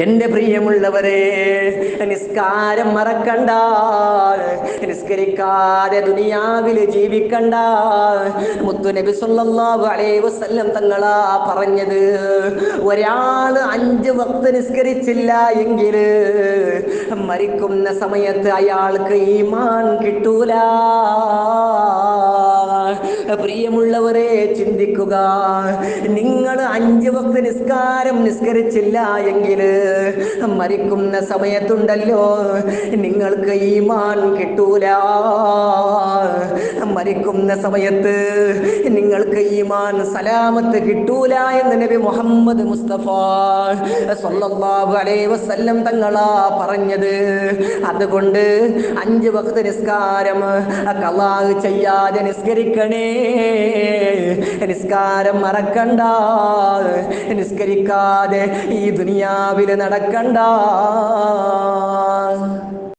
എൻ്റെ പ്രിയമുള്ളവരെ, നിസ്കാരം മറക്കണ്ട, നിസ്കരിക്കാതെ ദുനിയാവിൽ ജീവിക്കണ്ട. മുത്തുനബി സല്ലല്ലാഹു അലൈഹി വസല്ലം തങ്ങളാ പറഞ്ഞത്, ഒരാൾ 5 വക്ത് നിസ്കരിച്ചില്ല എങ്കിൽ മരിക്കുന്ന സമയത്ത് അയാൾക്ക് ഈമാൻ കിട്ടൂല. പ്രിയമുള്ളവരെ, ചിന്തിക്കുക, നിങ്ങൾ 5 വക്ത് നിസ്കാരം നിസ്കരിച്ചില്ല എങ്കിൽ മരിക്കുന്ന സമയത്തുണ്ടല്ലോ നിങ്ങൾക്ക് ഈമാൻ കിട്ടൂല. മരിക്കുന്ന സമയത്ത് നിങ്ങൾക്ക് ഈമാൻ സലാമത്ത് കിട്ടൂല എന്ന് നബി മുഹമ്മദ് മുസ്തഫ സല്ലല്ലാഹു അലൈഹി വസല്ലം തങ്ങളാ പറഞ്ഞത്. അതുകൊണ്ട് 5 വക്ത് നിസ്കാരം ഖളാ ചെയ്യാതെ നിസ്കരിക്കണേ. നിസ്കാരം മറക്കണ്ട, നിസ്കരിക്കാതെ ഈ ദുനിയാവിൽ നടക്കണ്ട.